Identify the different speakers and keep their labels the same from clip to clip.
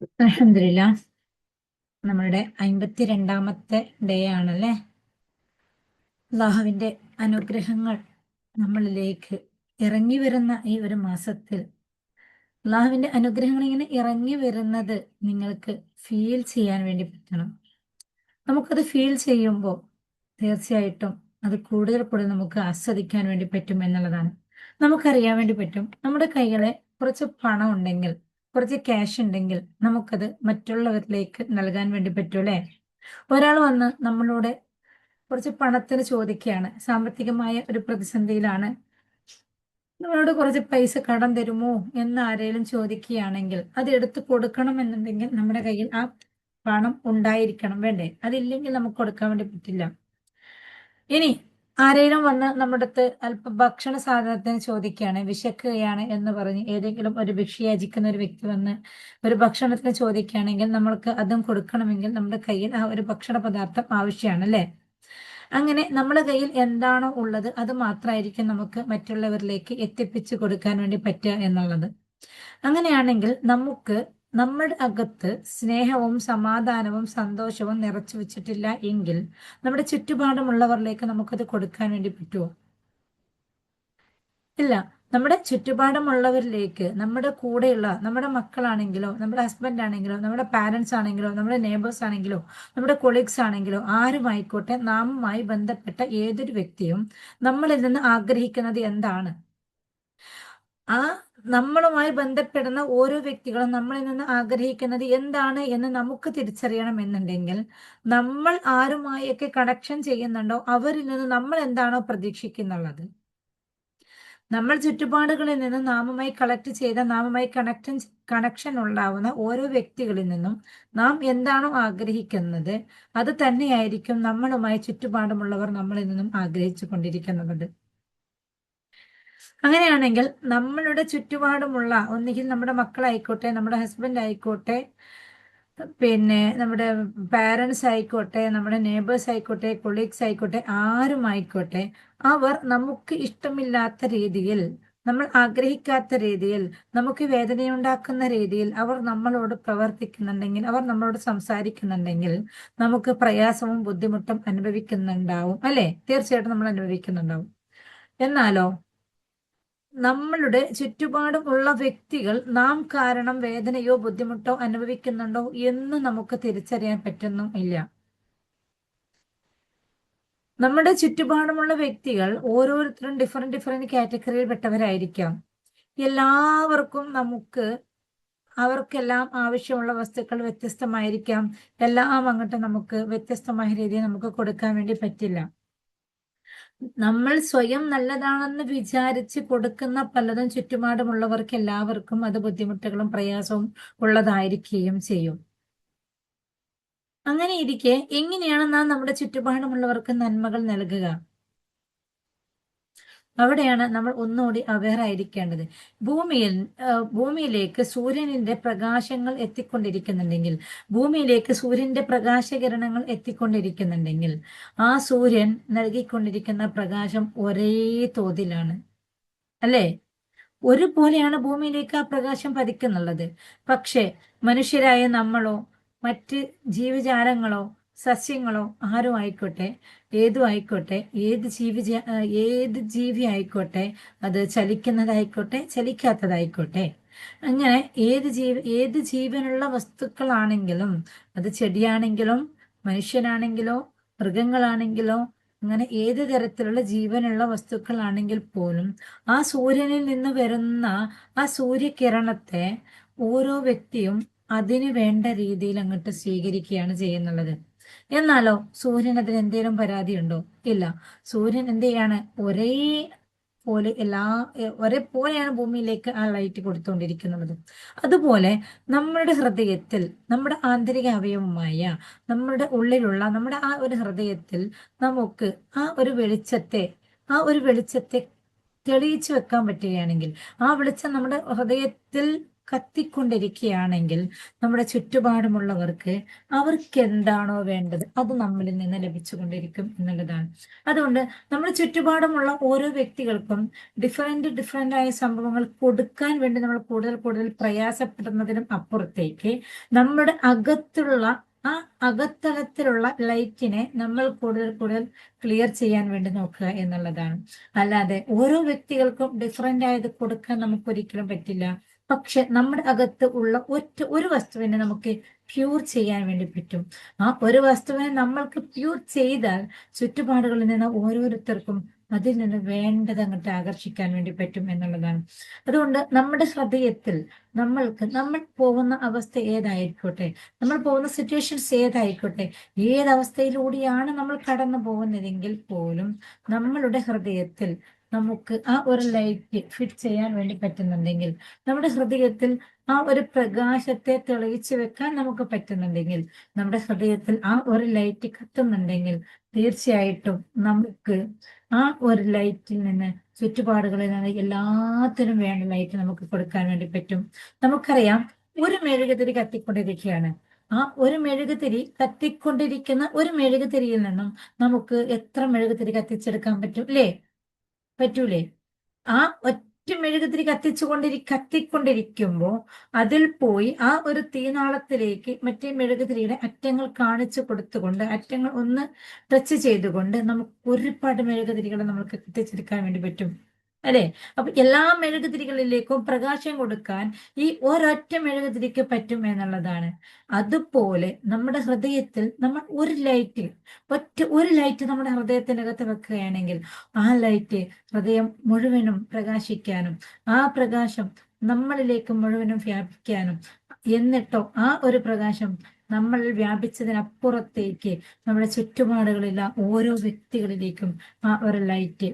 Speaker 1: അൽഹംദുലില്ലാ. നമ്മളുടെ 52ാമത്തെ ഡേ ആണല്ലേ. അള്ളാഹുവിന്റെ അനുഗ്രഹങ്ങൾ നമ്മളിലേക്ക് ഇറങ്ങി വരുന്ന ഈ ഒരു മാസത്തിൽ അള്ളാഹുവിന്റെ അനുഗ്രഹങ്ങൾ ഇങ്ങനെ ഇറങ്ങി വരുന്നത് നിങ്ങൾക്ക് ഫീൽ ചെയ്യാൻ വേണ്ടി പറ്റണം. നമുക്കത് ഫീൽ ചെയ്യുമ്പോൾ തീർച്ചയായിട്ടും അത് കൂടുതൽ കൂടുതൽ നമുക്ക് ആസ്വദിക്കാൻ വേണ്ടി പറ്റും എന്നുള്ളതാണ്. നമുക്കറിയാൻ വേണ്ടി പറ്റും, നമ്മുടെ കൈകളെ കുറച്ച് പണം ഉണ്ടെങ്കിൽ, കുറച്ച് ക്യാഷ് ഉണ്ടെങ്കിൽ നമുക്കത് മറ്റുള്ളവരിലേക്ക് നൽകാൻ വേണ്ടി പറ്റും അല്ലേ. ഒരാൾ വന്ന് നമ്മളോട് കുറച്ച് പണത്തിന് ചോദിക്കുകയാണ്, സാമ്പത്തികമായ ഒരു പ്രതിസന്ധിയിലാണ്, നമ്മളോട് കുറച്ച് പൈസ കടം തരുമോ എന്ന് ആരെങ്കിലും ചോദിക്കുകയാണെങ്കിൽ അത് എടുത്ത് കൊടുക്കണം എന്നുണ്ടെങ്കിൽ നമ്മുടെ കയ്യിൽ ആ പണം ഉണ്ടായിരിക്കണം, വേണ്ടേ? അതില്ലെങ്കിൽ നമുക്ക് കൊടുക്കാൻ വേണ്ടി പറ്റില്ല. ഇനി ആരെങ്കിലും വന്ന് നമ്മുടെ അടുത്ത് അല്പം ഭക്ഷണ സാധനത്തിന് ചോദിക്കുകയാണ്, വിശക്കുകയാണ് എന്ന് പറഞ്ഞ് ഏതെങ്കിലും ഒരു ഭിക്ഷയാചിക്കുന്ന ഒരു വ്യക്തി വന്ന് ഒരു ഭക്ഷണത്തിന് ചോദിക്കുകയാണെങ്കിൽ നമ്മൾക്ക് അതും കൊടുക്കണമെങ്കിൽ നമ്മുടെ കയ്യിൽ ആ ഒരു ഭക്ഷണ പദാർത്ഥം ആവശ്യമാണ് അല്ലേ. അങ്ങനെ നമ്മുടെ കയ്യിൽ എന്താണോ ഉള്ളത് അത് മാത്രമായിരിക്കും നമുക്ക് മറ്റുള്ളവരിലേക്ക് എത്തിപ്പിച്ചു കൊടുക്കാൻ വേണ്ടി പറ്റുക എന്നുള്ളത്. അങ്ങനെയാണെങ്കിൽ നമുക്ക് നമ്മുടെ അകത്ത് സ്നേഹവും സമാധാനവും സന്തോഷവും നിറച്ചു വെച്ചിട്ടില്ല എങ്കിൽ നമ്മുടെ ചുറ്റുപാടുമുള്ളവരിലേക്ക് നമുക്കത് കൊടുക്കാൻ വേണ്ടി പറ്റുമോ? ഇല്ല. നമ്മുടെ ചുറ്റുപാടുമുള്ളവരിലേക്ക്, നമ്മുടെ കൂടെയുള്ള നമ്മുടെ മക്കളാണെങ്കിലോ, നമ്മുടെ ഹസ്ബൻഡ് ആണെങ്കിലോ, നമ്മുടെ പാരന്റ്സ് ആണെങ്കിലോ, നമ്മുടെ നെയ്ബേഴ്സ് ആണെങ്കിലോ, നമ്മുടെ കൊളീഗ്സ് ആണെങ്കിലോ, ആരുമായിക്കോട്ടെ, നാമുമായി ബന്ധപ്പെട്ട ഏതൊരു വ്യക്തിയും നമ്മളിൽ നിന്ന് ആഗ്രഹിക്കുന്നത് എന്താണ്? ആ നമ്മളുമായി ബന്ധപ്പെടുന്ന ഓരോ വ്യക്തികളും നമ്മളിൽ നിന്ന് ആഗ്രഹിക്കുന്നത് എന്താണ് എന്ന് നമുക്ക് തിരിച്ചറിയണം എന്നുണ്ടെങ്കിൽ നമ്മൾ ആരുമായൊക്കെ കണക്ഷൻ ചെയ്യുന്നുണ്ടോ അവരിൽ നിന്ന് നമ്മൾ എന്താണോ പ്രതീക്ഷിക്കുന്നുള്ളത്, നമ്മൾ ചുറ്റുപാടുകളിൽ നിന്ന് നാമുമായി കളക്ട് ചെയ്ത നാമുമായി കണക്ഷൻ ഉണ്ടാവുന്ന ഓരോ വ്യക്തികളിൽ നിന്നും നാം എന്താണോ ആഗ്രഹിക്കുന്നത് അത് തന്നെയായിരിക്കും നമ്മളുമായി ചുറ്റുപാടുമുള്ളവർ നമ്മളിൽ നിന്നും ആഗ്രഹിച്ചു കൊണ്ടിരിക്കുന്നത്. അങ്ങനെയാണെങ്കിൽ നമ്മളുടെ ചുറ്റുപാടുമുള്ള ഒന്നുകിൽ നമ്മുടെ മക്കളായിക്കോട്ടെ, നമ്മുടെ ഹസ്ബൻഡ് ആയിക്കോട്ടെ, പിന്നെ നമ്മുടെ പാരൻസ് ആയിക്കോട്ടെ, നമ്മുടെ നെയ്ബേഴ്സ് ആയിക്കോട്ടെ, കൊളീഗ്സ് ആയിക്കോട്ടെ, ആരുമായിക്കോട്ടെ, അവർ നമുക്ക് ഇഷ്ടമില്ലാത്ത രീതിയിൽ, നമ്മൾ ആഗ്രഹിക്കാത്ത രീതിയിൽ, നമുക്ക് വേദനയുണ്ടാക്കുന്ന രീതിയിൽ അവർ നമ്മളോട് പ്രവർത്തിക്കുന്നുണ്ടെങ്കിൽ, അവർ നമ്മളോട് സംസാരിക്കുന്നുണ്ടെങ്കിൽ നമുക്ക് പ്രയാസവും ബുദ്ധിമുട്ടും അനുഭവിക്കുന്നുണ്ടാവും അല്ലെ. തീർച്ചയായിട്ടും നമ്മൾ അനുഭവിക്കുന്നുണ്ടാവും. എന്നാലോ നമ്മളുടെ ചുറ്റുപാടും ഉള്ള വ്യക്തികൾ നാം കാരണം വേദനയോ ബുദ്ധിമുട്ടോ അനുഭവിക്കുന്നുണ്ടോ എന്ന് നമുക്ക് തിരിച്ചറിയാൻ പറ്റുന്നും ഇല്ല. നമ്മുടെ ചുറ്റുപാടുമുള്ള വ്യക്തികൾ ഓരോരുത്തരും ഡിഫറെന്റ് കാറ്റഗറിയിൽ പെട്ടവരായിരിക്കാം. എല്ലാവർക്കും അവർക്കെല്ലാം ആവശ്യമുള്ള വസ്തുക്കൾ വ്യത്യസ്തമായിരിക്കാം. എല്ലാം അങ്ങോട്ട് നമുക്ക് വ്യത്യസ്തമായ രീതിയിൽ നമുക്ക് കൊടുക്കാൻ വേണ്ടി പറ്റില്ല. നമ്മൾ സ്വയം നല്ലതാണെന്ന് വിചാരിച്ച് കൊടുക്കുന്ന പലതും ചുറ്റുപാടുമുള്ളവർക്ക് എല്ലാവർക്കും അത് ബുദ്ധിമുട്ടുകളും പ്രയാസവും ഉള്ളതായിരിക്കുകയും ചെയ്യും. അങ്ങനെ ഇരിക്കെ എങ്ങനെയാണ് നാം നമ്മുടെ ചുറ്റുപാടുമുള്ളവർക്ക് നന്മകൾ നൽകുക? അവിടെയാണ് നമ്മൾ ഒന്നുകൂടി അവെയർ ആയിരിക്കേണ്ടത്. ഭൂമിയിലേക്ക് സൂര്യനിന്റെ പ്രകാശങ്ങൾ എത്തിക്കൊണ്ടിരിക്കുന്നുണ്ടെങ്കിൽ, ഭൂമിയിലേക്ക് സൂര്യന്റെ പ്രകാശകിരണങ്ങൾ എത്തിക്കൊണ്ടിരിക്കുന്നുണ്ടെങ്കിൽ ആ സൂര്യൻ നൽകിക്കൊണ്ടിരിക്കുന്ന പ്രകാശം ഒരേ തോതിലാണ് അല്ലേ. ഒരുപോലെയാണ് ഭൂമിയിലേക്ക് ആ പ്രകാശം പതിക്കുന്നുള്ളത്. പക്ഷെ മനുഷ്യരായ നമ്മളോ മറ്റ് ജീവജാലങ്ങളോ സസ്യങ്ങളോ ആരും ആയിക്കോട്ടെ, ഏതും ആയിക്കോട്ടെ, ഏത് ജീവി ആയിക്കോട്ടെ, അത് ചലിക്കുന്നതായിക്കോട്ടെ ചലിക്കാത്തതായിക്കോട്ടെ, അങ്ങനെ ഏത് ജീവനുള്ള വസ്തുക്കളാണെങ്കിലും, അത് ചെടിയാണെങ്കിലും മനുഷ്യനാണെങ്കിലോ മൃഗങ്ങളാണെങ്കിലോ, അങ്ങനെ ഏത് തരത്തിലുള്ള ജീവനുള്ള വസ്തുക്കളാണെങ്കിൽ പോലും ആ സൂര്യനിൽ നിന്ന് വരുന്ന ആ സൂര്യകിരണത്തെ ഓരോ വ്യക്തിയും അതിന് വേണ്ട രീതിയിൽ അങ്ങോട്ട് സ്വീകരിക്കുകയാണ് ചെയ്യുന്നുള്ളത്. എന്നാലോ സൂര്യൻ അതിന് എന്തെങ്കിലും പരാതിയുണ്ടോ? ഇല്ല. സൂര്യൻ എന്ത് ചെയ്യാണ്? ഒരേപോലെയാണ് ഭൂമിയിലേക്ക് ആ ലൈറ്റ് കൊടുത്തുകൊണ്ടിരിക്കുന്നത്. അതുപോലെ നമ്മുടെ ഹൃദയത്തിൽ, നമ്മുടെ ആന്തരിക അവയവമായ നമ്മുടെ ഉള്ളിലുള്ള നമ്മുടെ ആ ഒരു ഹൃദയത്തിൽ നമുക്ക് ആ ഒരു വെളിച്ചത്തെ തെളിയിച്ചു വെക്കാൻ പറ്റുകയാണെങ്കിൽ, ആ വെളിച്ചം നമ്മുടെ ഹൃദയത്തിൽ കത്തിക്കൊണ്ടിരിക്കുകയാണെങ്കിൽ നമ്മുടെ ചുറ്റുപാടുമുള്ളവർക്ക് അവർക്ക് എന്താണോ വേണ്ടത് അത് നമ്മളിൽ നിന്ന് ലഭിച്ചുകൊണ്ടിരിക്കും എന്നുള്ളതാണ്. അതുകൊണ്ട് നമ്മുടെ ചുറ്റുപാടുമുള്ള ഓരോ വ്യക്തികൾക്കും ഡിഫറെന്റ് ആയ സംഭവങ്ങൾ കൊടുക്കാൻ വേണ്ടി നമ്മൾ കൂടുതൽ കൂടുതൽ പ്രയാസപ്പെടുന്നതിനും അപ്പുറത്തേക്ക് നമ്മുടെ അകത്തുള്ള ആ അകത്തളത്തിലുള്ള ലൈറ്റിനെ നമ്മൾ കൂടുതൽ കൂടുതൽ ക്ലിയർ ചെയ്യാൻ വേണ്ടി നോക്കുക എന്നുള്ളതാണ്. അല്ലാതെ ഓരോ വ്യക്തികൾക്കും ഡിഫറെന്റ് ആയത് കൊടുക്കാൻ നമുക്ക് ഒരിക്കലും പറ്റില്ല. പക്ഷെ നമ്മുടെ അകത്ത് ഉള്ള ഒരു വസ്തുവിനെ നമുക്ക് പ്യൂർ ചെയ്യാൻ വേണ്ടി പറ്റും. ആ ഒരു വസ്തുവിനെ നമ്മൾക്ക് പ്യൂർ ചെയ്താൽ ചുറ്റുപാടുകളിൽ നിന്ന് ഓരോരുത്തർക്കും അതിൽ നിന്ന് വേണ്ടത് അങ്ങോട്ട് ആകർഷിക്കാൻ വേണ്ടി പറ്റും എന്നുള്ളതാണ്. അതുകൊണ്ട് നമ്മുടെ ഹൃദയത്തിൽ നമ്മൾ പോകുന്ന അവസ്ഥ ഏതായിക്കോട്ടെ, നമ്മൾ പോകുന്ന സിറ്റുവേഷൻസ് ഏതായിക്കോട്ടെ, ഏതവസ്ഥയിലൂടെയാണ് നമ്മൾ കടന്നു പോകുന്നതെങ്കിൽ പോലും നമ്മളുടെ ഹൃദയത്തിൽ നമുക്ക് ആ ഒരു ലൈറ്റ് ഫിറ്റ് ചെയ്യാൻ വേണ്ടി പറ്റുന്നുണ്ടെങ്കിൽ, നമ്മുടെ ഹൃദയത്തിൽ ആ ഒരു പ്രകാശത്തെ തെളിയിച്ചു വെക്കാൻ നമുക്ക് പറ്റുന്നുണ്ടെങ്കിൽ, നമ്മുടെ ഹൃദയത്തിൽ ആ ഒരു ലൈറ്റ് കത്തുന്നുണ്ടെങ്കിൽ, തീർച്ചയായിട്ടും നമുക്ക് ആ ഒരു ലൈറ്റിൽ നിന്ന് ചുറ്റുപാടുകളിൽ നിന്ന് എല്ലാത്തിനും വേണ്ട ലൈറ്റ് നമുക്ക് കൊടുക്കാൻ വേണ്ടി പറ്റും. നമുക്കറിയാം, ഒരു മെഴുകുതിരി കത്തിക്കൊണ്ടിരിക്കുകയാണ്. ആ ഒരു മെഴുകുതിരി കത്തിക്കൊണ്ടിരിക്കുന്ന ഒരു മെഴുകുതിരിയിൽ നിന്നും നമുക്ക് എത്ര മെഴുകുതിരി കത്തിച്ചെടുക്കാൻ പറ്റും? അല്ലേ? പറ്റൂലേ? ആ ഒറ്റ മെഴുകുതിരി കത്തിക്കൊണ്ടിരിക്കുമ്പോ അതിൽ പോയി ആ ഒരു തീനാളത്തിലേക്ക് മറ്റേ മെഴുകുതിരിയുടെ അറ്റങ്ങൾ കാണിച്ചു കൊടുത്തുകൊണ്ട്, അറ്റങ്ങൾ ഒന്ന് ടച്ച് ചെയ്തുകൊണ്ട് നമുക്ക് ഒരുപാട് മെഴുകുതിരികളെ നമുക്ക് കത്തിച്ചെടുക്കാൻ വേണ്ടി പറ്റും, അല്ലെ? അപ്പൊ എല്ലാ മെഴുകുതിരികളിലേക്കും പ്രകാശം കൊടുക്കാൻ ഈ ഒരൊറ്റ മെഴുകുതിരിക്ക് പറ്റും എന്നുള്ളതാണ്. അതുപോലെ നമ്മുടെ ഹൃദയത്തിൽ നമ്മൾ ഒരു ലൈറ്റ് നമ്മുടെ ഹൃദയത്തിനകത്ത് വെക്കുകയാണെങ്കിൽ ആ ലൈറ്റ് ഹൃദയം മുഴുവനും പ്രകാശിക്കാനും ആ പ്രകാശം നമ്മളിലേക്ക് മുഴുവനും വ്യാപിക്കാനും, എന്നിട്ടോ ആ ഒരു പ്രകാശം നമ്മൾ വ്യാപിച്ചതിനപ്പുറത്തേക്ക് നമ്മുടെ ചുറ്റുപാടുകളിലുള്ള ഓരോ വ്യക്തികളിലേക്കും ആ ഒരു ലൈറ്റ്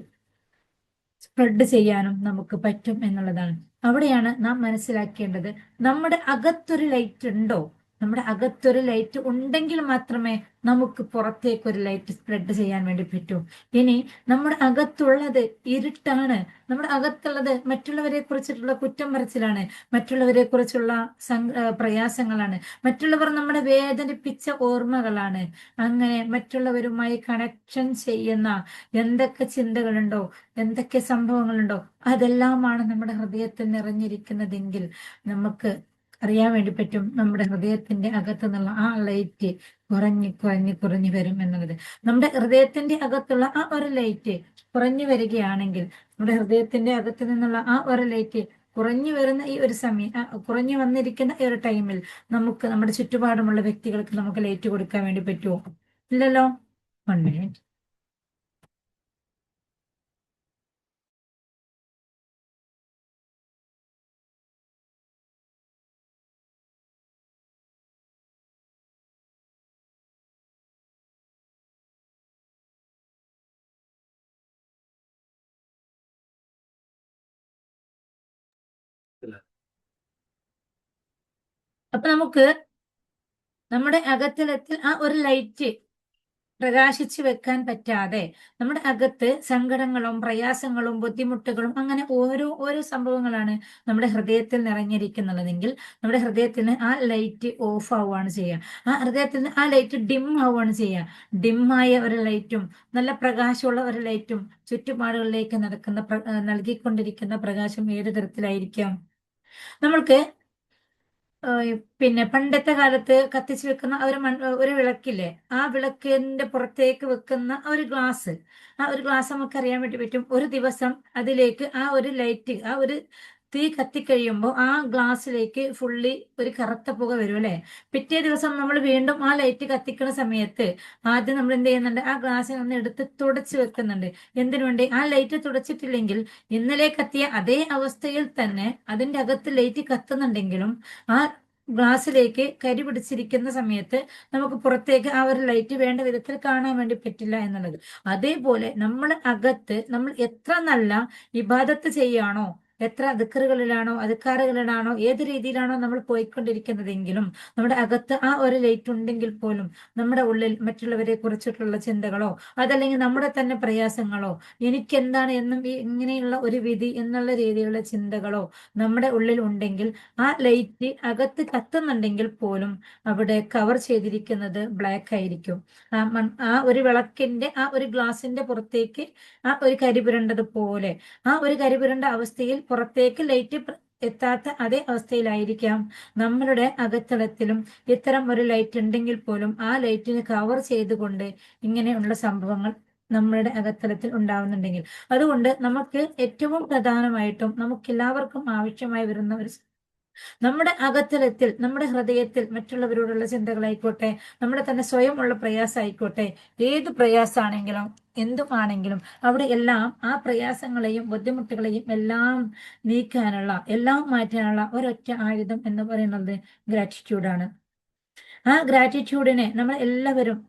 Speaker 1: സ്പ്രെഡ് ചെയ്യാനും നമുക്ക് പറ്റും എന്നുള്ളതാണ്. അവിടെയാണ് നാം മനസ്സിലാക്കേണ്ടത്, നമ്മുടെ അകത്തൊരു ലൈറ്റ് ഉണ്ടോ? നമ്മുടെ അകത്തൊരു ലൈറ്റ് ഉണ്ടെങ്കിൽ മാത്രമേ നമുക്ക് പുറത്തേക്ക് ഒരു ലൈറ്റ് സ്പ്രെഡ് ചെയ്യാൻ വേണ്ടി പറ്റൂ. ഇനി നമ്മുടെ അകത്തുള്ളത് ഇരുട്ടാണ്, നമ്മുടെ അകത്തുള്ളത് മറ്റുള്ളവരെ കുറിച്ചിട്ടുള്ള കുറ്റം പറച്ചിലാണ്, മറ്റുള്ളവരെ കുറിച്ചുള്ള പ്രയാസങ്ങളാണ്, മറ്റുള്ളവർ നമ്മുടെ വേദനിപ്പിച്ച ഓർമ്മകളാണ്, അങ്ങനെ മറ്റുള്ളവരുമായി കണക്ഷൻ ചെയ്യുന്ന എന്തൊക്കെ ചിന്തകളുണ്ടോ, എന്തൊക്കെ സംഭവങ്ങളുണ്ടോ, അതെല്ലാമാണ് നമ്മുടെ ഹൃദയത്തിൽ നിറഞ്ഞിരിക്കുന്നതെങ്കിൽ നമുക്ക് അറിയാൻ വേണ്ടി പറ്റും നമ്മുടെ ഹൃദയത്തിന്റെ അകത്തു നിന്നുള്ള ആ ലൈറ്റ് കുറഞ്ഞു വരും എന്നുള്ളത്. നമ്മുടെ ഹൃദയത്തിന്റെ അകത്തുള്ള ആ ഒരു ലൈറ്റ് കുറഞ്ഞു വരികയാണെങ്കിൽ, നമ്മുടെ ഹൃദയത്തിന്റെ അകത്ത് നിന്നുള്ള ആ ഒരു ലൈറ്റ് കുറഞ്ഞു വരുന്ന ഈ ഒരു കുറഞ്ഞു വന്നിരിക്കുന്ന ഈ ഒരു ടൈമിൽ നമുക്ക് നമ്മുടെ ചുറ്റുപാടുമുള്ള വ്യക്തികൾക്ക് നമുക്ക് ലൈറ്റ് കൊടുക്കാൻ വേണ്ടി പറ്റുമോ? ഇല്ലല്ലോ. 1 minute. അപ്പൊ നമുക്ക് നമ്മുടെ അകത്തലത്തിൽ ആ ഒരു ലൈറ്റ് പ്രകാശിച്ചു വെക്കാൻ പറ്റാതെ നമ്മുടെ അകത്ത് സങ്കടങ്ങളും പ്രയാസങ്ങളും ബുദ്ധിമുട്ടുകളും അങ്ങനെ ഓരോ സംഭവങ്ങളാണ് നമ്മുടെ ഹൃദയത്തിൽ നിറഞ്ഞിരിക്കുന്നതെങ്കിൽ, നമ്മുടെ ഹൃദയത്തിന് ആ ലൈറ്റ് ഓഫ് ആവുകയാണ് ചെയ്യുക. ആ ഹൃദയത്തിന് ആ ലൈറ്റ് ഡിം ആവുകയാണ് ചെയ്യുക. ഡിമ്മായ ഒരു ലൈറ്റും നല്ല പ്രകാശമുള്ള ഒരു ലൈറ്റും ചുറ്റുപാടുകളിലേക്ക് നൽകിക്കൊണ്ടിരിക്കുന്ന പ്രകാശം ഏത് തരത്തിലായിരിക്കാം? നമ്മൾക്ക് പിന്നെ പണ്ടത്തെ കാലത്ത് കത്തിച്ചു വെക്കുന്ന ഒരു വിളക്കില്ലേ, ആ വിളക്കിന്റെ പുറത്തേക്ക് വെക്കുന്ന ഒരു ഗ്ലാസ്, ആ ഒരു ഗ്ലാസ് നമുക്ക് അറിയാൻ വേണ്ടി പറ്റും. ഒരു ദിവസം അതിലേക്ക് ആ ഒരു ലൈറ്റ്, ആ ഒരു തീ കത്തിക്കഴിയുമ്പോൾ ആ ഗ്ലാസ്സിലേക്ക് ഫുള്ളി ഒരു കറുത്ത പുക വരും, അല്ലെ? പിറ്റേ ദിവസം നമ്മൾ വീണ്ടും ആ ലൈറ്റ് കത്തിക്കുന്ന സമയത്ത് ആദ്യം നമ്മൾ എന്ത് ചെയ്യുന്നുണ്ട്? ആ ഗ്ലാസ്സിൽ ഒന്ന് എടുത്ത് തുടച്ചു വെക്കുന്നുണ്ട്. എന്തിനു വേണ്ടി? ആ ലൈറ്റ് തുടച്ചിട്ടില്ലെങ്കിൽ ഇന്നലെ കത്തിയ അതേ അവസ്ഥയിൽ തന്നെ അതിന്റെ അകത്ത് ലൈറ്റ് കത്തുന്നുണ്ടെങ്കിലും ആ ഗ്ലാസ്സിലേക്ക് കരി പിടിച്ചിരിക്കുന്ന സമയത്ത് നമുക്ക് പുറത്തേക്ക് ആ ഒരു ലൈറ്റ് വേണ്ട വിധത്തിൽ കാണാൻ വേണ്ടി പറ്റില്ല എന്നുള്ളത്. അതേപോലെ നമ്മുടെ അകത്ത് നമ്മൾ എത്ര നല്ല ഇബാദത്ത് ചെയ്യാണോ, എത്ര ദിക്റുകളിലാണോ അദ്കാറുകളിലാണോ ഏത് രീതിയിലാണോ നമ്മൾ പോയിക്കൊണ്ടിരിക്കുന്നതെങ്കിലും നമ്മുടെ അകത്ത് ആ ഒരു ലൈറ്റ് ഉണ്ടെങ്കിൽ പോലും നമ്മുടെ ഉള്ളിൽ മറ്റുള്ളവരെ കുറിച്ചിട്ടുള്ള ചിന്തകളോ അതല്ലെങ്കിൽ നമ്മുടെ തന്നെ പ്രയാസങ്ങളോ എനിക്കെന്താണ് എന്നും ഇങ്ങനെയുള്ള ഒരു വിധി എന്നുള്ള രീതിയിലുള്ള ചിന്തകളോ നമ്മുടെ ഉള്ളിൽ ഉണ്ടെങ്കിൽ ആ ലൈറ്റ് അകത്ത് കത്തുന്നുണ്ടെങ്കിൽ പോലും അവിടെ കവർ ചെയ്തിരിക്കുന്നത് ബ്ലാക്ക് ആയിരിക്കും. ആ ഒരു വിളക്കിന്റെ ആ ഒരു ഗ്ലാസിന്റെ പുറത്തേക്ക് ആ ഒരു കരിപുരണ്ടത് പോലെ ആ ഒരു കരിപുരണ്ട അവസ്ഥയിൽ പുറത്തേക്ക് ലൈറ്റ് എത്താത്ത അതേ അവസ്ഥയിലായിരിക്കാം നമ്മളുടെ അകത്തളത്തിലും ഇത്തരം ഒരു ലൈറ്റ് ഉണ്ടെങ്കിൽ പോലും ആ ലൈറ്റിന് കവർ ചെയ്തുകൊണ്ട് ഇങ്ങനെയുള്ള സംഭവങ്ങൾ നമ്മളുടെ അകത്തളത്തിൽ ഉണ്ടാവുന്നുണ്ടെങ്കിൽ, അതുകൊണ്ട് നമുക്ക് ഏറ്റവും പ്രധാനമായിട്ടും നമുക്ക് എല്ലാവർക്കും ആവശ്യമായി വരുന്ന ഒരു നമ്മുടെ അകത്തളത്തിൽ നമ്മുടെ ഹൃദയത്തിൽ മറ്റുള്ളവരോടുള്ള ചിന്തകളായിക്കോട്ടെ നമ്മുടെ തന്നെ സ്വയം ഉള്ള പ്രയാസമായിക്കോട്ടെ, ഏത് പ്രയാസമാണെങ്കിലും എന്തുമാണെങ്കിലും അവിടെ എല്ലാം ആ പ്രയാസങ്ങളെയും ബുദ്ധിമുട്ടുകളെയും എല്ലാം നീക്കാനുള്ള എല്ലാം മാറ്റാനുള്ള ഒരൊറ്റ ആയുധം എന്ന് പറയുന്നത് ഗ്രാറ്റിറ്റ്യൂഡാണ്. ആ ഗ്രാറ്റിറ്റ്യൂഡിനെ നമ്മൾ എല്ലാവരും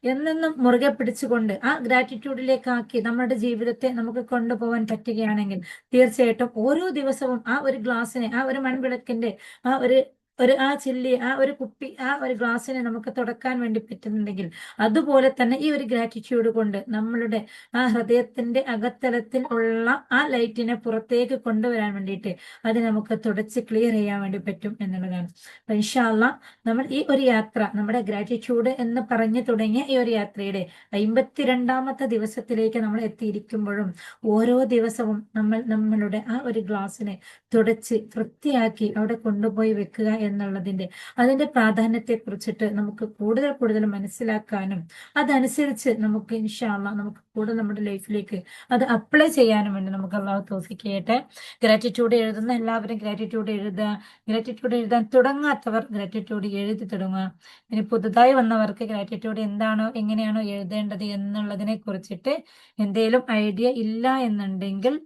Speaker 1: എന്നെന്നും മുറുകെ പിടിച്ചുകൊണ്ട് ആ ഗ്രാറ്റിറ്റ്യൂഡിലേക്കാക്കി നമ്മുടെ ജീവിതത്തെ നമുക്ക് കൊണ്ടുപോകാൻ പറ്റുകയാണെങ്കിൽ തീർച്ചയായിട്ടും ഓരോ ദിവസവും ആ ഒരു ഗ്ലാസ്സിനെ ആ ഒരു മൺവിളക്കിന്റെ ആ ഒരു ഒരു ആ ചില്ലി ആ ഒരു കുപ്പി ആ ഒരു ഗ്ലാസ്സിനെ നമുക്ക് തുടക്കാൻ വേണ്ടി പറ്റുന്നുണ്ടെങ്കിൽ അതുപോലെ തന്നെ ഈ ഒരു ഗ്രാറ്റിറ്റ്യൂഡ് കൊണ്ട് നമ്മളുടെ ആ ഹൃദയത്തിന്റെ അകത്തലത്തിൽ ഉള്ള ആ ലൈറ്റിനെ പുറത്തേക്ക് കൊണ്ടുവരാൻ വേണ്ടിയിട്ട് അത് നമുക്ക് തുടച്ച് ക്ലിയർ ചെയ്യാൻ വേണ്ടി പറ്റും എന്നുള്ളതാണ്. അപ്പൊ ഇൻഷാ അള്ളാ നമ്മൾ ഈ ഒരു യാത്ര നമ്മുടെ ഗ്രാറ്റിറ്റ്യൂഡ് എന്ന് പറഞ്ഞു തുടങ്ങിയ ഈ ഒരു യാത്രയുടെ 52ാമത്തെ ദിവസത്തിലേക്ക് നമ്മൾ എത്തിയിരിക്കുമ്പോഴും ഓരോ ദിവസവും നമ്മൾ നമ്മളുടെ ആ ഒരു ഗ്ലാസ്സിനെ തുടച്ച് വൃത്തിയാക്കി അവിടെ കൊണ്ടുപോയി വെക്കുക എന്നുള്ളതിന്റെ അതിന്റെ പ്രാധാന്യത്തെ കുറിച്ചിട്ട് നമുക്ക് കൂടുതൽ കൂടുതൽ മനസ്സിലാക്കാനും അതനുസരിച്ച് നമുക്ക് ഇൻഷാ അള്ളാ നമുക്ക് കൂടുതൽ നമ്മുടെ ലൈഫിലേക്ക് അത് അപ്ലൈ ചെയ്യാനും വേണ്ടി നമുക്ക് അള്ളാഹു തൗഫീഖ് ചെയ്യട്ടെ. ഗ്രാറ്റിറ്റ്യൂഡ് എഴുതുന്ന എല്ലാവരും ഗ്രാറ്റിറ്റ്യൂഡ് എഴുതുക, ഗ്രാറ്റിറ്റ്യൂഡ് എഴുതാൻ തുടങ്ങാത്തവർ ഗ്രാറ്റിറ്റ്യൂഡ് എഴുതി തുടങ്ങുക. ഇനി പുതുതായി വന്നവർക്ക് ഗ്രാറ്റിറ്റ്യൂഡ് എന്താണോ എങ്ങനെയാണോ എഴുതേണ്ടത് എന്നുള്ളതിനെ കുറിച്ചിട്ട് എന്തെങ്കിലും ഐഡിയ ഇല്ല എന്നുണ്ടെങ്കിൽ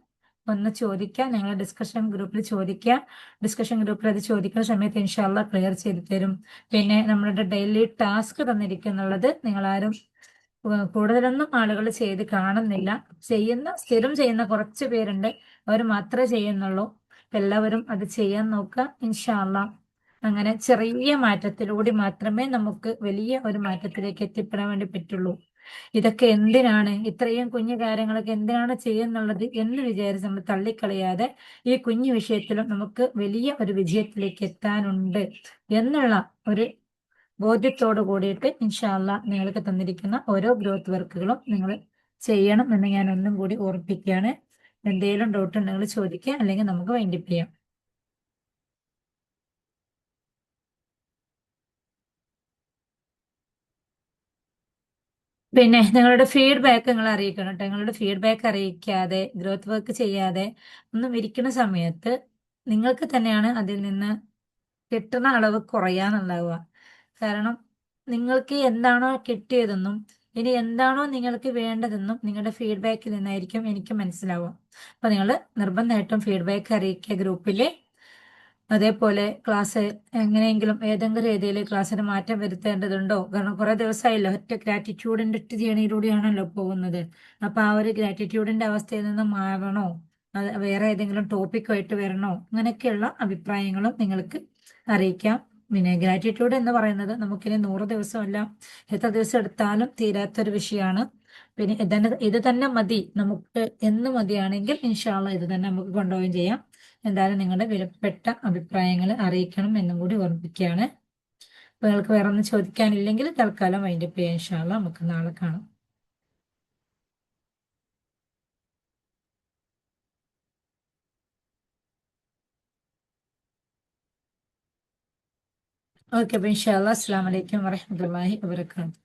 Speaker 1: ഒന്ന് ചോദിക്കുക, ഞങ്ങൾ ഡിസ്കഷൻ ഗ്രൂപ്പിൽ ചോദിക്കുക. ഡിസ്കഷൻ ഗ്രൂപ്പിൽ അത് ചോദിക്കുന്ന സമയത്ത് ഇൻഷാല്ല ക്ലിയർ ചെയ്ത് തരും. പിന്നെ നമ്മളുടെ ഡെയിലി ടാസ്ക് തന്നിരിക്കുന്നുള്ളത് നിങ്ങളാരും കൂടുതലൊന്നും ആളുകൾ ചെയ്ത് കാണുന്നില്ല. സ്ഥിരം ചെയ്യുന്ന കുറച്ച് പേരുണ്ട്, അവർ മാത്രമേ ചെയ്യുന്നുള്ളൂ. എല്ലാവരും അത് ചെയ്യാൻ നോക്കുക ഇൻഷാല്ല. അങ്ങനെ ചെറിയ മാറ്റത്തിലൂടെ മാത്രമേ നമുക്ക് വലിയ ഒരു മാറ്റത്തിലേക്ക് എത്തിപ്പെടാൻ വേണ്ടി പറ്റുള്ളൂ. ഇതൊക്കെ എന്തിനാണ് ഇത്രയും കുഞ്ഞു കാര്യങ്ങളൊക്കെ എന്തിനാണ് ചെയ്യുന്നുള്ളത് എന്ന് വിചാരിച്ച് നമ്മൾ തള്ളിക്കളയാതെ ഈ കുഞ്ഞു വിഷയത്തിലും നമുക്ക് വലിയ ഒരു വിജയത്തിലേക്ക് എത്താനുണ്ട് എന്നുള്ള ഒരു ബോധ്യത്തോട് കൂടിയിട്ട് ഇൻഷാല്ല നിങ്ങൾക്ക് തന്നിരിക്കുന്ന ഓരോ ഗ്രോത്ത് വർക്കുകളും നിങ്ങൾ ചെയ്യണം എന്ന് ഞാൻ ഒന്നും കൂടി ഓർപ്പിക്കുകയാണ്. എന്തെങ്കിലും ഡൗട്ട് ഉണ്ടെങ്കിൽ ചോദിക്കുക, അല്ലെങ്കിൽ നമുക്ക് വൈൻഡപ്പ് ചെയ്യാം. പിന്നെ നിങ്ങളുടെ ഫീഡ്ബാക്ക് നിങ്ങൾ അറിയിക്കണം കേട്ടോ. നിങ്ങളുടെ ഫീഡ്ബാക്ക് അറിയിക്കാതെ ഗ്രോത്ത് വർക്ക് ചെയ്യാതെ ഒന്നും ഇരിക്കുന്ന സമയത്ത് നിങ്ങൾക്ക് തന്നെയാണ് അതിൽ നിന്ന് കിട്ടുന്ന അളവ് കുറയാന്നുണ്ടാവുക. കാരണം നിങ്ങൾക്ക് എന്താണോ കിട്ടിയതെന്നും ഇനി എന്താണോ നിങ്ങൾക്ക് വേണ്ടതെന്നും നിങ്ങളുടെ ഫീഡ്ബാക്കിൽ നിന്നായിരിക്കും എനിക്ക് മനസ്സിലാവുക. അപ്പൊ നിങ്ങൾ നിർബന്ധമായിട്ടും ഫീഡ്ബാക്ക് അറിയിക്കുക ഗ്രൂപ്പില്. അതേപോലെ ക്ലാസ് എങ്ങനെയെങ്കിലും ഏതെങ്കിലും രീതിയിൽ ക്ലാസ്സിന് മാറ്റം വരുത്തേണ്ടതുണ്ടോ? കാരണം കുറെ ദിവസമായല്ലോ ഒറ്റ ഗ്രാറ്റിറ്റ്യൂഡിന്റെ ഒറ്റ ജേണിയിലൂടെയാണല്ലോ പോകുന്നത്. അപ്പൊ ആ ഒരു ഗ്രാറ്റിറ്റ്യൂഡിന്റെ അവസ്ഥയിൽ നിന്ന് മാറണോ, അത് വേറെ ഏതെങ്കിലും ടോപ്പിക്കുമായിട്ട് വരണോ, അങ്ങനെയൊക്കെയുള്ള അഭിപ്രായങ്ങളും നിങ്ങൾക്ക് അറിയിക്കാം. പിന്നെ ഗ്രാറ്റിറ്റ്യൂഡ് എന്ന് പറയുന്നത് നമുക്കിനി 100 ദിവസമല്ല, എത്ര ദിവസം എടുത്താലും തീരാത്തൊരു വിഷയമാണ്. പിന്നെ ഇത് തന്നെ മതി നമുക്ക് എന്ന് മതിയാണെങ്കിൽ ഇൻഷാല്ല ഇത് തന്നെ നമുക്ക് കൊണ്ടുപോവുകയും ചെയ്യാം. എന്തായാലും നിങ്ങളുടെ വിലപ്പെട്ട അഭിപ്രായങ്ങൾ അറിയിക്കണം എന്നും കൂടി ഓർമ്മിപ്പിക്കുകയാണ്. അപ്പൊ നിങ്ങൾക്ക് വേറെ ഒന്നും ചോദിക്കാനില്ലെങ്കിൽ തൽക്കാലം വൈൻഡപ്പ് ചെയ്യാം. ഇൻഷാല്ല നമുക്ക് നാളെ കാണാം. ഓക്കെ, അപ്പൊ ഇൻഷാല്ല അസ്സലാമു അലൈക്കും വറഹ്മത്തുള്ളാഹി വബറകാതുഹു.